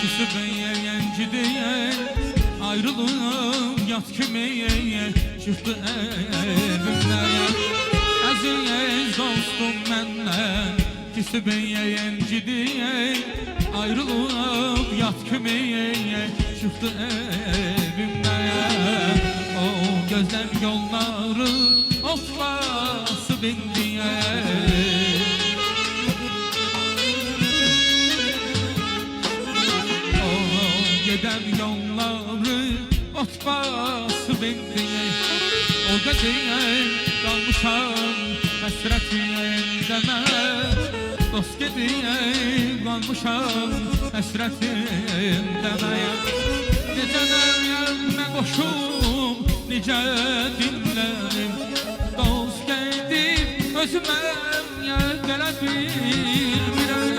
Küsüp yencidiye ayrılıp yat kimi çıktı evimden. Aziz dostum benden küsüp yencidiye ayrılıp yat kimi çıktı evimden. O gözler yolları otlası bindiye. Giden yolları ot bası bindiye. O geceye kalmışam hasretindeme. Dost gediye kalmışam hasretindeme. Necə dəyənmə qoşum, necə dinlərim. Dost gedib özümə gələ bilmirəm.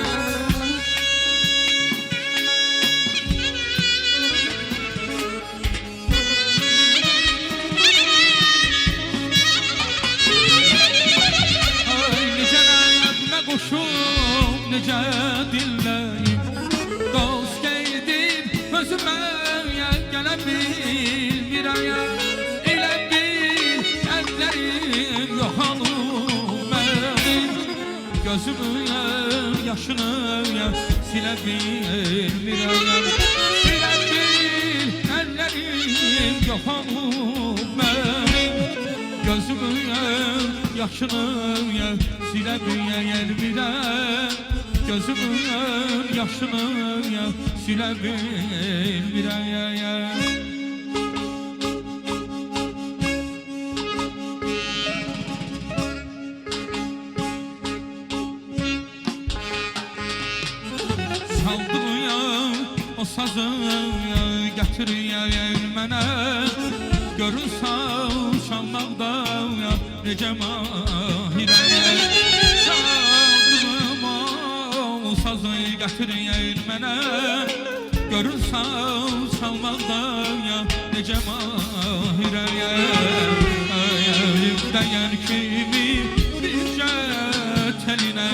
Necə dinləyim, dost gedib özümə gələ bilmirəm. Elə bil əllərim yoxalıb mənim, gözümün yaşını silə bilmirəm. Elə bil əllərim yoxalıb mənim, gözümün yaşını silə bilmirəm. Gözümün yaşını silə bilmirəm. Saldım o sazı gətir mənə. Görürsən çalmaqda necə mahirəm. Sazı gətir mənə. Görürsən çalmaqda necə mahirəm. Əlimdəyən kimi bircə təlinə.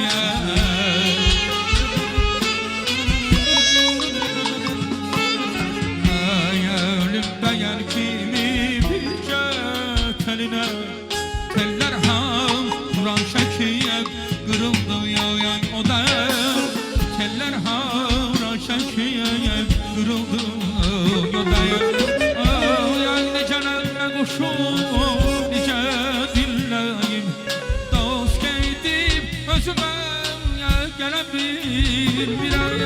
Əlimdəyən kimi bircə təlinə. Tellər ham vuran şəkiyə qırıldı o da. Teller havra şəkiyə qırıldı yodaya. Necə nəğmə qoşum, necə dinləyim. Dost gedib özümə gələ bilmirəm.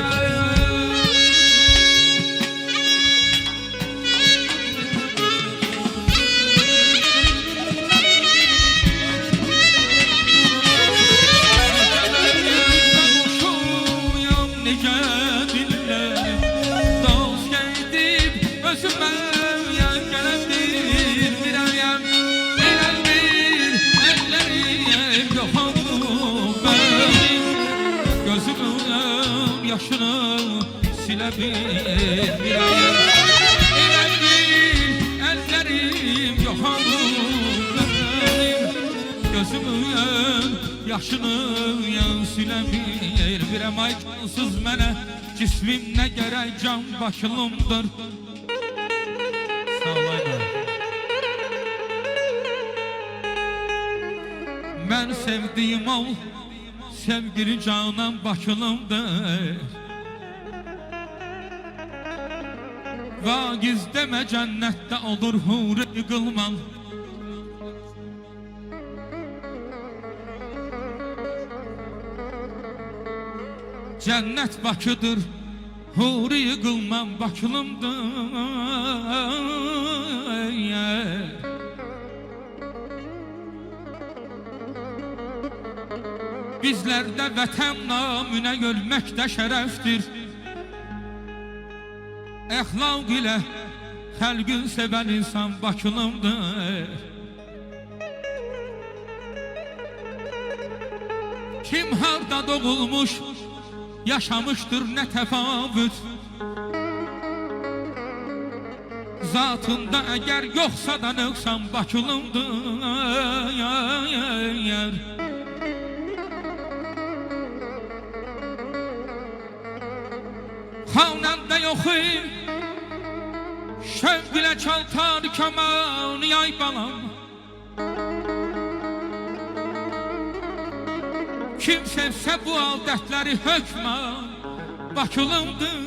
Yaşını silə bilmirəm. Elə bil əllərim yoxalıb mənim, gözümün yaşını silə bilmirəm. Ay cansız mənə cismim nə gərək can başılımdır. Sağ olayla. Mən sevdiyim ol, sevgili canan bakılımdır. Vagiz demə cənnətdə olur huri qılman. Cənnət Bakıdır, huri qılman bakılımdır. Bizlərdə vətən namünə ölmək də şərəfdir. Əxlaq ilə xəlqin sevən insan bakılımdır. Kim harda doğulmuş, yaşamışdır nə təfavüt. Zatında əgər yoxsa da nöqsan bakılımdır. Xanən həddə yoxu şövq ilə çaltar kamanı ay balam. Kim sevsə bu adətləri hökmən Bakılımdır.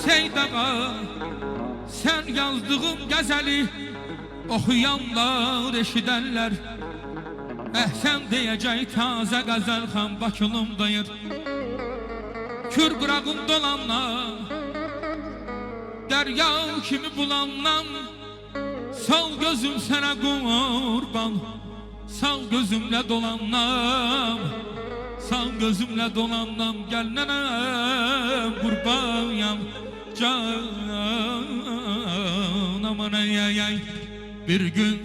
Seyid ağa, sən yazdığım qəzəli oxuyanlar, eşidənlər əhsən deyəcək tazə qəzəl xan Bakılımdayır. Kür qırağım dolanlar, dərya kimi bulandan sal gözüm sənə qurban, sal gözümlə dolanam, sal gözümlə dolanam, gəl nənəm qurbanam canam anayay. Bir gün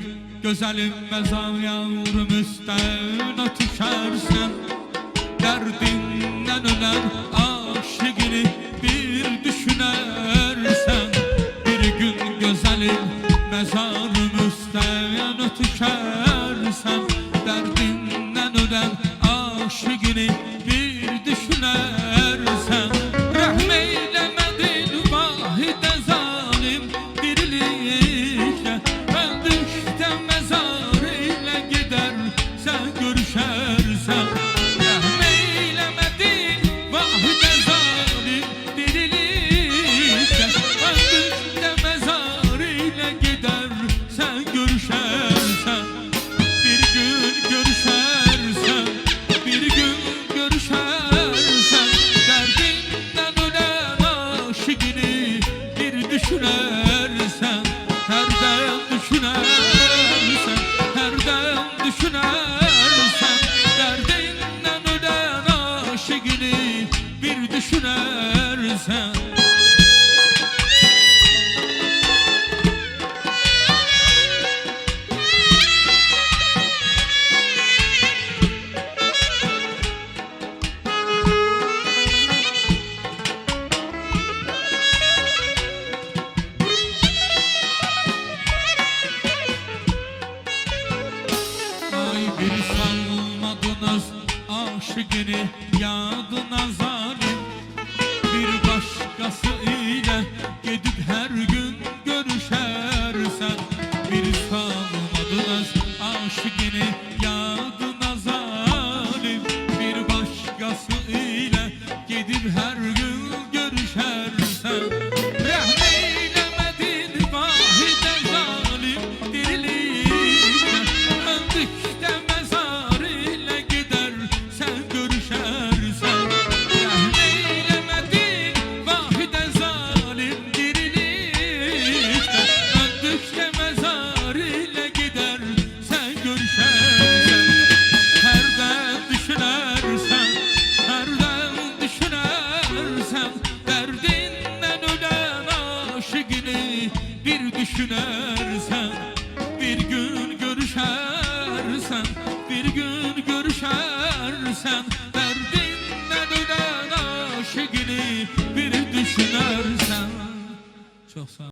gözəlim məzarım üstənə düşərsən, dərdindən ölən aşıqini bir düşünərsən. Bir gün gözəlim məzarım üstənə düşərsən, dərdindən ölən aşıqini bir düşünərsən. Rəhm eyləmədin vahidə zalim diriliklə, öldükdə məzar ilə gedər sən görüşərsən. Rəhm eyləmədin vahidə zalim diriliklə, öldükdə məzar ilə gedər sən görüşərsən. Bir gün görüşərsən, bir gün görüşərsən, dərdindən ölən aşıqini bir düşünərsən. Hərdən düşünərsən, hərdən düşünərsən, dərdindən ölən aşıqini bir düşünərsən. Bir salmadınız aşıqını yadına zalim, bir başqası ilə gedib hər gün görüşərsən. Bir salmadınız aşıqını yadına zalim, bir başqası ilə gedib hər gün görüşərsən. Rəhm eyləmədin vahidə zalim diriliklə, öldükdə məzar ilə gedər sən görüşərsən. Rəhm eyləmədin vahidə zalim diriliklə, öldükdə məzar ilə gedər sən görüşərsən. Hərdən düşünərsən, hərdən düşünərsən, dərdindən ölən aşıqini bir düşünərsən. Bir gün görüşərsən, bir gün görüşərsən, dərdindən ölən aşıqini bir düşünərsən. Çox sağ ol.